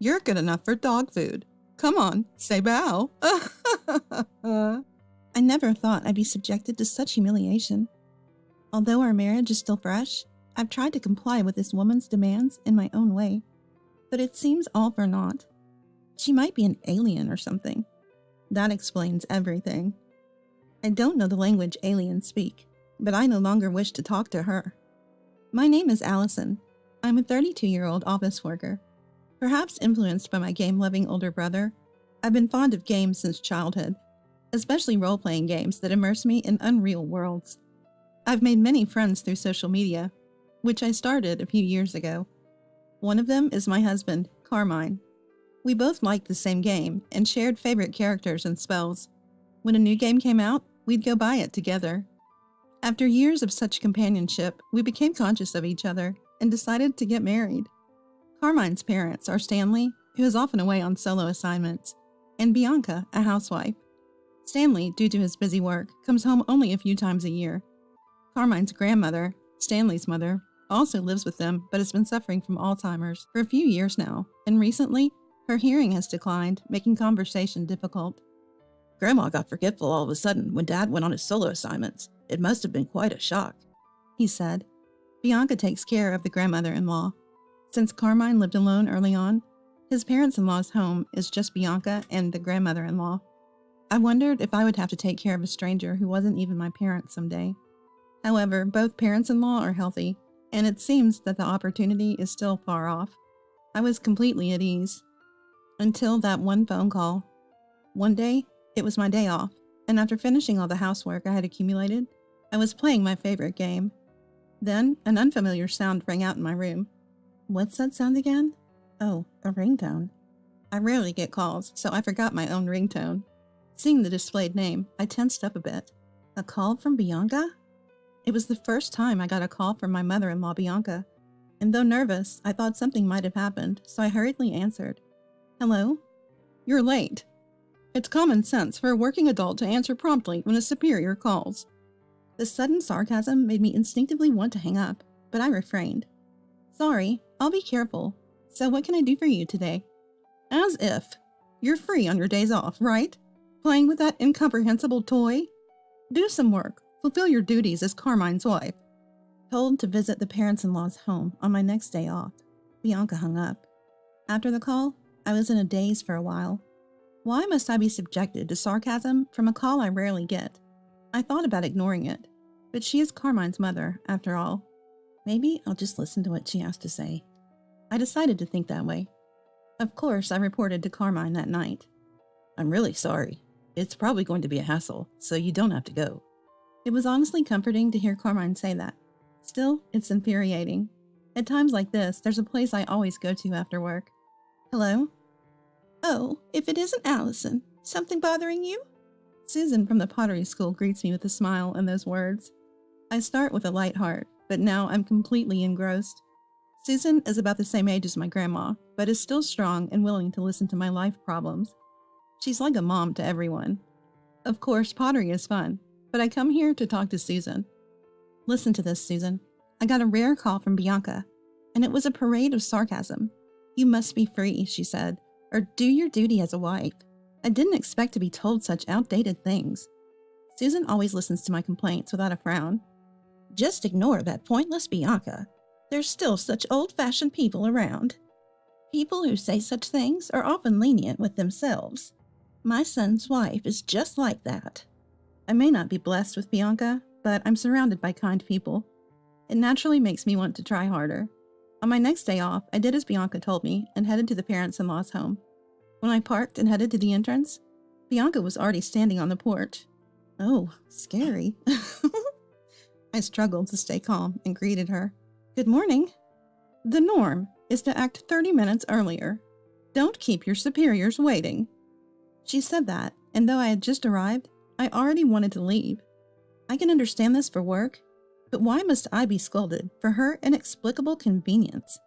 You're good enough for dog food. Come on, say bow. I never thought I'd be subjected to such humiliation. Although our marriage is still fresh, I've tried to comply with this woman's demands in my own way. But it seems all for naught. She might be an alien or something. That explains everything. I don't know the language aliens speak, but I no longer wish to talk to her. My name is Allison. I'm a 32-year-old office worker. Perhaps influenced by my game-loving older brother, I've been fond of games since childhood, especially role-playing games that immerse me in unreal worlds. I've made many friends through social media, which I started a few years ago. One of them is my husband, Carmine. We both liked the same game and shared favorite characters and spells. When a new game came out, we'd go buy it together. After years of such companionship, we became conscious of each other and decided to get married. Carmine's parents are Stanley, who is often away on solo assignments, and Bianca, a housewife. Stanley, due to his busy work, comes home only a few times a year. Carmine's grandmother, Stanley's mother, also lives with them but has been suffering from Alzheimer's for a few years now, and recently, her hearing has declined, making conversation difficult. Grandma got forgetful all of a sudden when Dad went on his solo assignments. It must have been quite a shock, he said. Bianca takes care of the grandmother-in-law. Since Carmine lived alone early on, his parents-in-law's home is just Bianca and the grandmother-in-law. I wondered if I would have to take care of a stranger who wasn't even my parents someday. However, both parents-in-law are healthy, and it seems that the opportunity is still far off. I was completely at ease. Until that one phone call. One day, it was my day off, and after finishing all the housework I had accumulated, I was playing my favorite game. Then, an unfamiliar sound rang out in my room. What's that sound again? Oh, a ringtone. I rarely get calls, so I forgot my own ringtone. Seeing the displayed name, I tensed up a bit. A call from Bianca? It was the first time I got a call from my mother-in-law, Bianca, and though nervous, I thought something might have happened, so I hurriedly answered. Hello? You're late. It's common sense for a working adult to answer promptly when a superior calls. The sudden sarcasm made me instinctively want to hang up, but I refrained. Sorry, I'll be careful. So what can I do for you today? As if. You're free on your days off, right? Playing with that incomprehensible toy? Do some work. Fulfill your duties as Carmine's wife. Told to visit the parents-in-law's home on my next day off, Bianca hung up. After the call, I was in a daze for a while. Why must I be subjected to sarcasm from a call I rarely get? I thought about ignoring it, but she is Carmine's mother, after all. Maybe I'll just listen to what she has to say. I decided to think that way. Of course, I reported to Carmine that night. I'm really sorry. It's probably going to be a hassle, so you don't have to go. It was honestly comforting to hear Carmine say that. Still, it's infuriating. At times like this, there's a place I always go to after work. Hello? Oh, if it isn't Allison, something bothering you? Susan from the pottery school greets me with a smile and those words. I start with a light heart, but now I'm completely engrossed. Susan is about the same age as my grandma, but is still strong and willing to listen to my life problems. She's like a mom to everyone. Of course, pottery is fun, but I come here to talk to Susan. Listen to this, Susan. I got a rare call from Bianca, and it was a parade of sarcasm. You must be free, she said, or do your duty as a wife. I didn't expect to be told such outdated things. Susan always listens to my complaints without a frown. Just ignore that pointless Bianca. There's still such old-fashioned people around. People who say such things are often lenient with themselves. My son's wife is just like that. I may not be blessed with Bianca, but I'm surrounded by kind people. It naturally makes me want to try harder. On my next day off, I did as Bianca told me and headed to the parents-in-law's home. When I parked and headed to the entrance, Bianca was already standing on the porch. Oh, scary. I struggled to stay calm and greeted her. Good morning. The norm is to act 30 minutes earlier. Don't keep your superiors waiting. She said that, and though I had just arrived, I already wanted to leave. I can understand this for work, but why must I be scolded for her inexplicable convenience?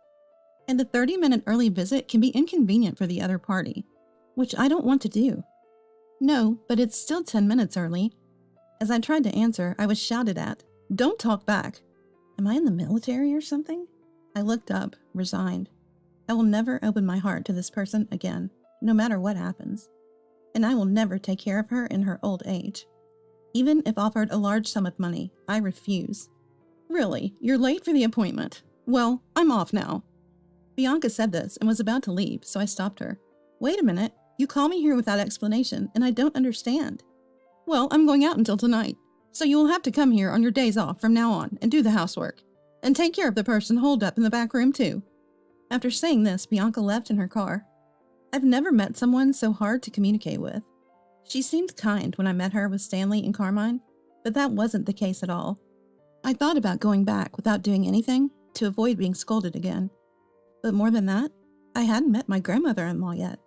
And the 30-minute early visit can be inconvenient for the other party, which I don't want to do. No, but it's still 10 minutes early. As I tried to answer, I was shouted at. Don't talk back. Am I in the military or something? I looked up, resigned. I will never open my heart to this person again, no matter what happens. And I will never take care of her in her old age. Even if offered a large sum of money, I refuse. Really, you're late for the appointment. Well, I'm off now. Bianca said this and was about to leave, so I stopped her. Wait a minute, you call me here without explanation, and I don't understand. Well, I'm going out until tonight, so you will have to come here on your days off from now on and do the housework. And take care of the person holed up in the back room, too. After saying this, Bianca left in her car. I've never met someone so hard to communicate with. She seemed kind when I met her with Stanley and Carmine, but that wasn't the case at all. I thought about going back without doing anything to avoid being scolded again. But more than that, I hadn't met my grandmother-in-law yet.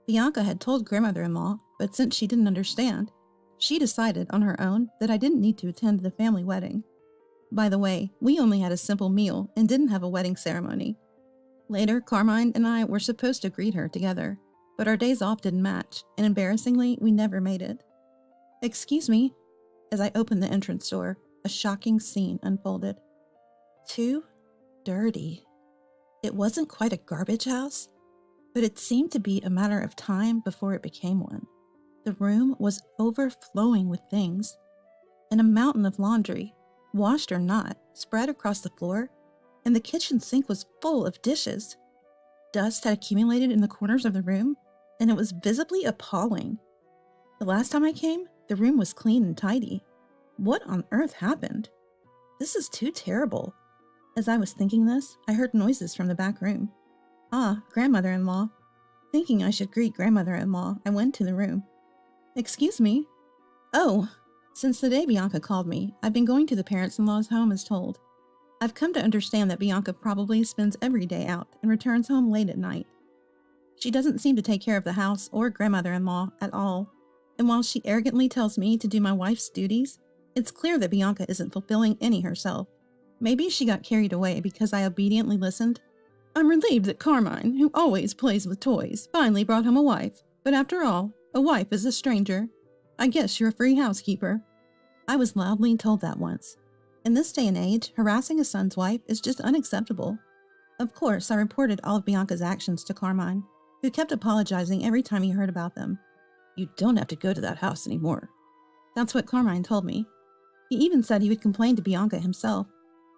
Bianca had told grandmother-in-law, but since she didn't understand, she decided on her own that I didn't need to attend the family wedding. By the way, we only had a simple meal and didn't have a wedding ceremony. Later, Carmine and I were supposed to greet her together, but our days off didn't match, and embarrassingly, we never made it. Excuse me. As I opened the entrance door, a shocking scene unfolded. Too dirty. It wasn't quite a garbage house, but it seemed to be a matter of time before it became one. The room was overflowing with things, and a mountain of laundry, washed or not, spread across the floor, and the kitchen sink was full of dishes. Dust had accumulated in the corners of the room, and it was visibly appalling. The last time I came, the room was clean and tidy. What on earth happened? This is too terrible. As I was thinking this, I heard noises from the back room. Ah, grandmother-in-law. Thinking I should greet grandmother-in-law, I went to the room. Excuse me. Oh, since the day Bianca called me, I've been going to the parents-in-law's home as told. I've come to understand that Bianca probably spends every day out and returns home late at night. She doesn't seem to take care of the house or grandmother-in-law at all, and while she arrogantly tells me to do my wife's duties, it's clear that Bianca isn't fulfilling any herself. Maybe she got carried away because I obediently listened. I'm relieved that Carmine, who always plays with toys, finally brought home a wife. But after all, a wife is a stranger. I guess you're a free housekeeper. I was loudly told that once. In this day and age, harassing a son's wife is just unacceptable. Of course, I reported all of Bianca's actions to Carmine, who kept apologizing every time he heard about them. You don't have to go to that house anymore. That's what Carmine told me. He even said he would complain to Bianca himself,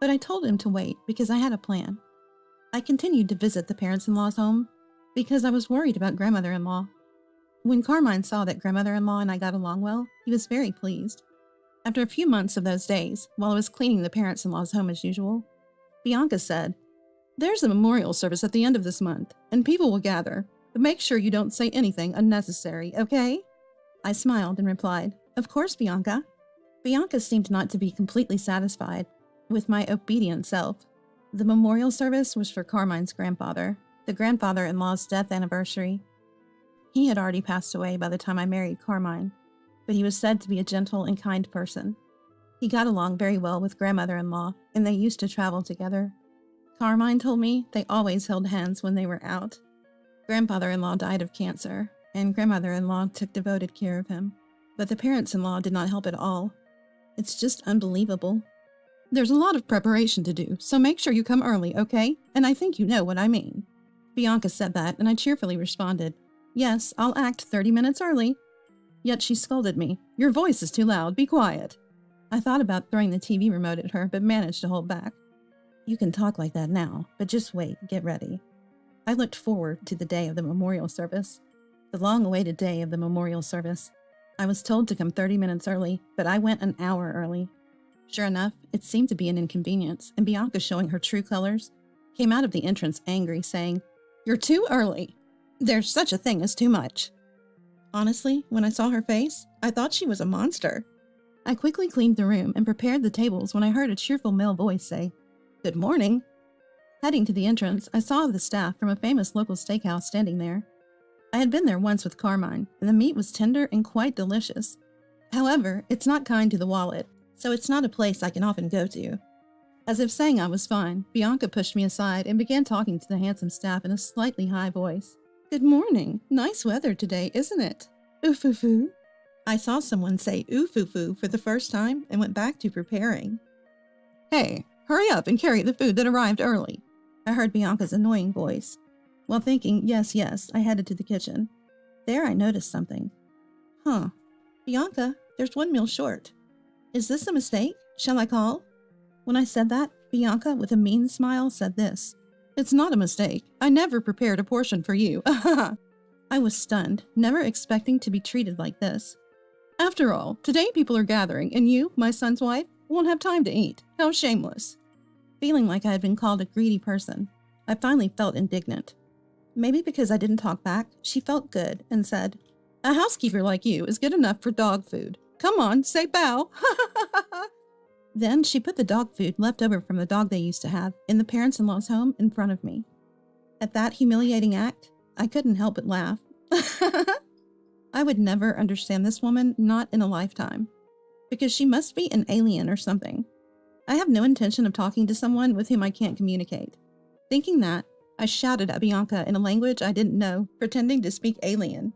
but I told him to wait because I had a plan. I continued to visit the parents-in-law's home because I was worried about grandmother-in-law. When Carmine saw that grandmother-in-law and I got along well, he was very pleased. After a few months of those days, while I was cleaning the parents-in-law's home as usual, Bianca said, "There's a memorial service at the end of this month, and people will gather, but make sure you don't say anything unnecessary, okay?" I smiled and replied, "Of course, Bianca." Bianca seemed not to be completely satisfied with my obedient self. The memorial service was for Carmine's grandfather, the grandfather-in-law's death anniversary. He had already passed away by the time I married Carmine, but he was said to be a gentle and kind person. He got along very well with grandmother-in-law, and they used to travel together. Carmine told me they always held hands when they were out. Grandfather-in-law died of cancer, and grandmother-in-law took devoted care of him. But the parents-in-law did not help at all. It's just unbelievable. There's a lot of preparation to do, so make sure you come early, okay? And I think you know what I mean. Bianca said that, and I cheerfully responded, "Yes, I'll act 30 minutes early." Yet she scolded me. "Your voice is too loud, be quiet." I thought about throwing the TV remote at her, but managed to hold back. "You can talk like that now, but just wait, get ready." I looked forward to the day of the memorial service. The long-awaited day of the memorial service. I was told to come 30 minutes early, but I went an hour early. Sure enough, it seemed to be an inconvenience, and Bianca, showing her true colors, came out of the entrance angry, saying, "You're too early. There's such a thing as too much." Honestly, when I saw her face, I thought she was a monster. I quickly cleaned the room and prepared the tables when I heard a cheerful male voice say, "Good morning." Heading to the entrance, I saw the staff from a famous local steakhouse standing there. I had been there once with Carmine, and the meat was tender and quite delicious. However, it's not kind to the wallet, so it's not a place I can often go to. As if saying I was fine, Bianca pushed me aside and began talking to the handsome staff in a slightly high voice. "Good morning. Nice weather today, isn't it? Ooh-foo-foo." I saw someone say ooh-foo-foo for the first time and went back to preparing. "Hey, hurry up and carry the food that arrived early," I heard Bianca's annoying voice. While thinking, yes, I headed to the kitchen. There I noticed something. Bianca, there's 1 meal short. Is this a mistake? Shall I call? When I said that, Bianca, with a mean smile, said this. It's not a mistake. I never prepared a portion for you. I was stunned, never expecting to be treated like this. After all, today people are gathering, and you, my son's wife, won't have time to eat. How shameless. Feeling like I had been called a greedy person, I finally felt indignant. Maybe because I didn't talk back, she felt good and said, A housekeeper like you is good enough for dog food. Come on, say bow. Then she put the dog food left over from the dog they used to have in the parents-in-law's home in front of me. At that humiliating act, I couldn't help but laugh. I would never understand this woman, not in a lifetime, because she must be an alien or something. I have no intention of talking to someone with whom I can't communicate. Thinking that, I shouted at Bianca in a language I didn't know, pretending to speak alien.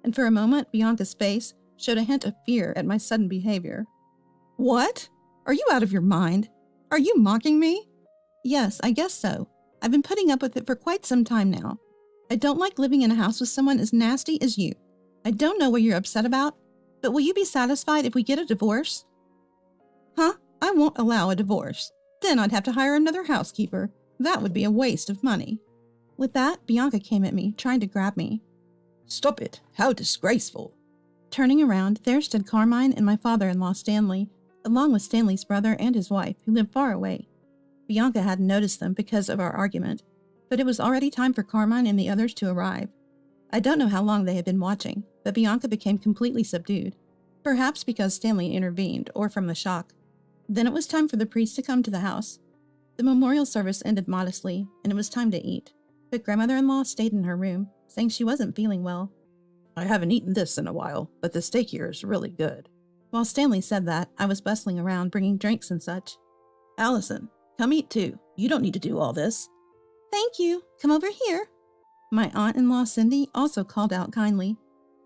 And for a moment, Bianca's face showed a hint of fear at my sudden behavior. What? Are you out of your mind? Are you mocking me? Yes, I guess so. I've been putting up with it for quite some time now. I don't like living in a house with someone as nasty as you. I don't know what you're upset about, but will you be satisfied if we get a divorce? I won't allow a divorce. Then I'd have to hire another housekeeper. That would be a waste of money. With that, Bianca came at me, trying to grab me. Stop it. How disgraceful. Turning around, there stood Carmine and my father-in-law, Stanley, along with Stanley's brother and his wife, who lived far away. Bianca hadn't noticed them because of our argument, but it was already time for Carmine and the others to arrive. I don't know how long they had been watching, but Bianca became completely subdued, perhaps because Stanley intervened or from the shock. Then it was time for the priest to come to the house. The memorial service ended modestly, and it was time to eat, but grandmother-in-law stayed in her room, saying she wasn't feeling well. I haven't eaten this in a while, but the steak here is really good. While Stanley said that, I was bustling around bringing drinks and such. Allison, come eat too. You don't need to do all this. Thank you. Come over here. My aunt-in-law Cindy also called out kindly.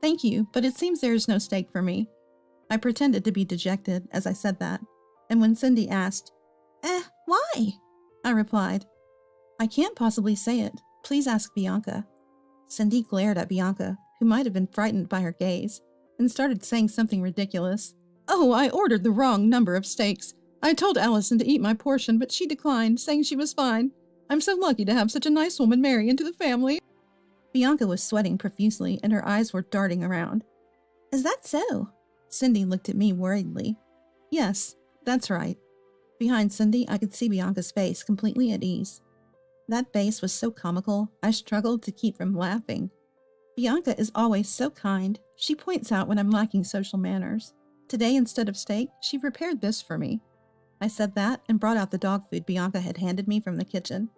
Thank you, but it seems there is no steak for me. I pretended to be dejected as I said that, and when Cindy asked, why? I replied, I can't possibly say it. Please ask Bianca. Cindy glared at Bianca, who might have been frightened by her gaze, and started saying something ridiculous. Oh, I ordered the wrong number of steaks. I told Allison to eat my portion, but she declined, saying she was fine. I'm so lucky to have such a nice woman marry into the family. Bianca was sweating profusely, and her eyes were darting around. Is that so? Cindy looked at me worriedly. Yes, that's right. Behind Cindy, I could see Bianca's face completely at ease. That face was so comical, I struggled to keep from laughing. Bianca is always so kind. She points out when I'm lacking social manners. Today, instead of steak, she prepared this for me. I said that and brought out the dog food Bianca had handed me from the kitchen.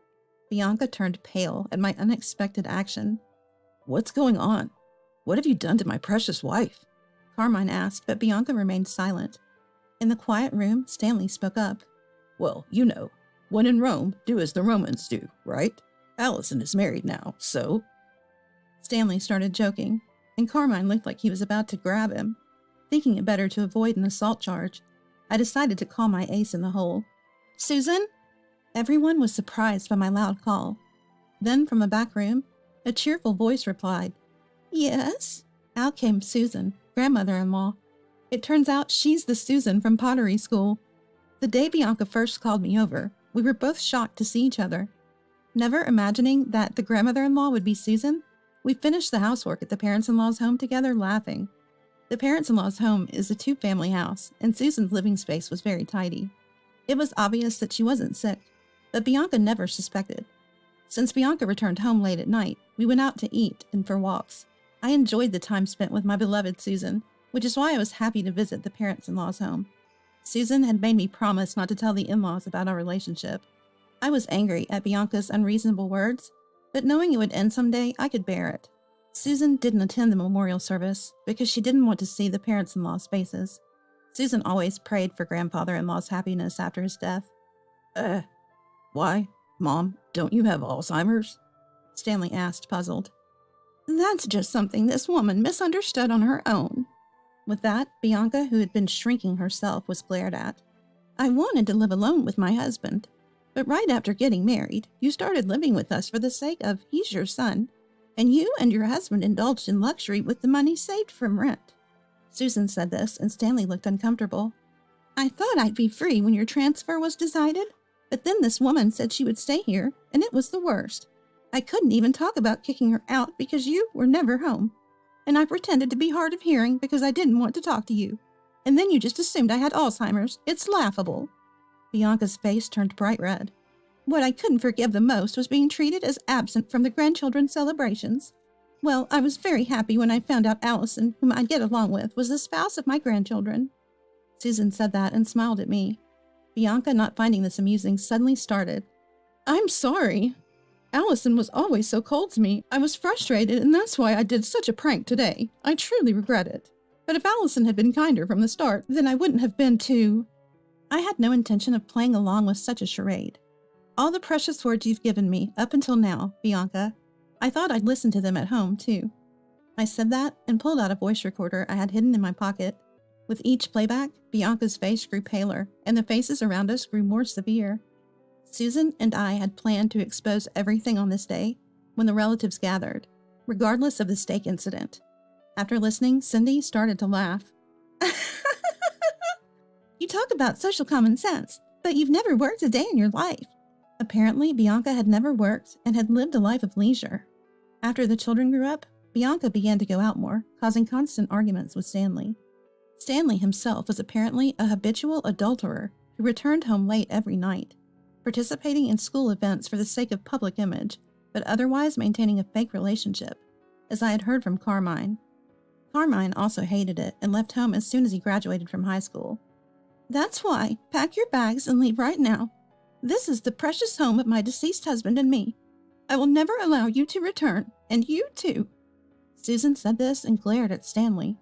Bianca turned pale at my unexpected action. What's going on? What have you done to my precious wife? Carmine asked, but Bianca remained silent. In the quiet room, Stanley spoke up. Well, you know, when in Rome, do as the Romans do, right? Allison is married now, so... Stanley started joking, and Carmine looked like he was about to grab him. Thinking it better to avoid an assault charge, I decided to call my ace in the hole. Susan? Everyone was surprised by my loud call. Then from the back room, a cheerful voice replied, Yes? Out came Susan, grandmother-in-law. It turns out she's the Susan from pottery school. The day Bianca first called me over, we were both shocked to see each other. Never imagining that the grandmother-in-law would be Susan, we finished the housework at the parents-in-law's home together laughing. The parents-in-law's home is a two-family house, and Susan's living space was very tidy. It was obvious that she wasn't sick, but Bianca never suspected. Since Bianca returned home late at night, we went out to eat and for walks. I enjoyed the time spent with my beloved Susan, which is why I was happy to visit the parents-in-law's home. Susan had made me promise not to tell the in-laws about our relationship. I was angry at Bianca's unreasonable words, but knowing it would end someday, I could bear it. Susan didn't attend the memorial service because she didn't want to see the parents-in-law's faces. Susan always prayed for grandfather-in-law's happiness after his death. Why? Mom, don't you have Alzheimer's? Stanley asked, puzzled. That's just something this woman misunderstood on her own. With that, Bianca, who had been shrinking herself, was glared at. I wanted to live alone with my husband. But right after getting married, you started living with us for the sake of he's your son, and you and your husband indulged in luxury with the money saved from rent. Susan said this, and Stanley looked uncomfortable. I thought I'd be free when your transfer was decided, but then this woman said she would stay here, and it was the worst. I couldn't even talk about kicking her out because you were never home. And I pretended to be hard of hearing because I didn't want to talk to you. And then you just assumed I had Alzheimer's. It's laughable. Bianca's face turned bright red. What I couldn't forgive the most was being treated as absent from the grandchildren's celebrations. Well, I was very happy when I found out Allison, whom I'd get along with, was the spouse of my grandchildren. Susan said that and smiled at me. Bianca, not finding this amusing, suddenly started. I'm sorry. Allison was always so cold to me. I was frustrated, and that's why I did such a prank today. I truly regret it. But if Allison had been kinder from the start, then I wouldn't have been too... I had no intention of playing along with such a charade. All the precious words you've given me, up until now, Bianca, I thought I'd listen to them at home, too. I said that and pulled out a voice recorder I had hidden in my pocket. With each playback, Bianca's face grew paler, and the faces around us grew more severe. Susan and I had planned to expose everything on this day when the relatives gathered, regardless of the steak incident. After listening, Cindy started to laugh. You talk about social common sense, but you've never worked a day in your life. Apparently, Bianca had never worked and had lived a life of leisure. After the children grew up, Bianca began to go out more, causing constant arguments with Stanley. Stanley himself was apparently a habitual adulterer who returned home late every night, participating in school events for the sake of public image, but otherwise maintaining a fake relationship, as I had heard from Carmine. Carmine also hated it and left home as soon as he graduated from high school. That's why, pack your bags and leave right now. This is the precious home of my deceased husband and me. I will never allow you to return, and you too. Susan said this and glared at Stanley.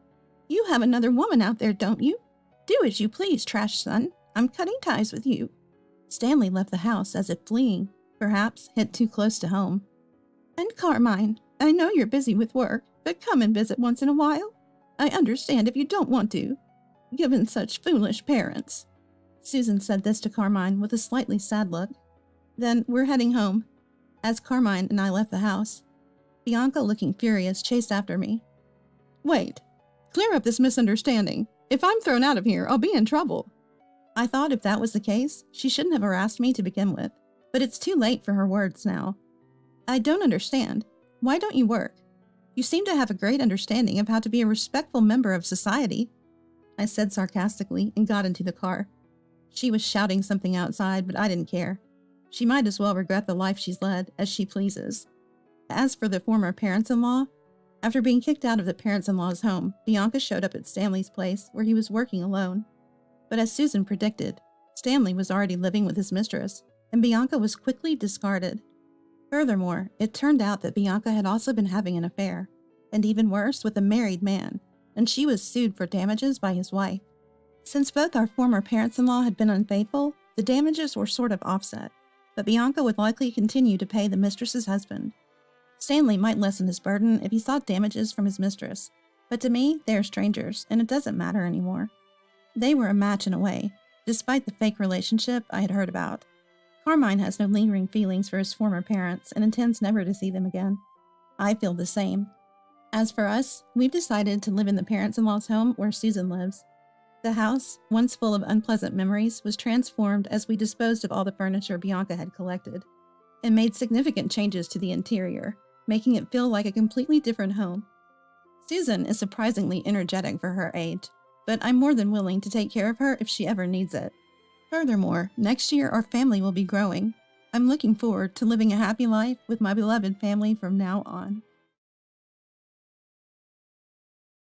You have another woman out there, don't you? Do as you please, trash son. I'm cutting ties with you. Stanley left the house as if fleeing, perhaps hit too close to home. And Carmine, I know you're busy with work, but come and visit once in a while. I understand if you don't want to, given such foolish parents. Susan said this to Carmine with a slightly sad look. Then we're heading home. As Carmine and I left the house, Bianca, looking furious, chased after me. Wait, clear up this misunderstanding. If I'm thrown out of here, I'll be in trouble. I thought if that was the case, she shouldn't have harassed me to begin with, but it's too late for her words now. I don't understand. Why don't you work? You seem to have a great understanding of how to be a respectful member of society, I said sarcastically and got into the car. She was shouting something outside, but I didn't care. She might as well regret the life she's led as she pleases. As for the former parents-in-law, after being kicked out of the parents-in-law's home, Bianca showed up at Stanley's place where he was working alone. But as Susan predicted, Stanley was already living with his mistress, and Bianca was quickly discarded. Furthermore, it turned out that Bianca had also been having an affair, and even worse, with a married man, and she was sued for damages by his wife. Since both our former parents-in-law had been unfaithful, the damages were sort of offset, but Bianca would likely continue to pay the mistress's husband. Stanley might lessen his burden if he sought damages from his mistress, but to me, they are strangers, and it doesn't matter anymore. They were a match in a way, despite the fake relationship I had heard about. Carmine has no lingering feelings for his former parents and intends never to see them again. I feel the same. As for us, we've decided to live in the parents-in-law's home where Susan lives. The house, once full of unpleasant memories, was transformed as we disposed of all the furniture Bianca had collected, and made significant changes to the interior, making it feel like a completely different home. Susan is surprisingly energetic for her age, but I'm more than willing to take care of her if she ever needs it. Furthermore, next year our family will be growing. I'm looking forward to living a happy life with my beloved family from now on.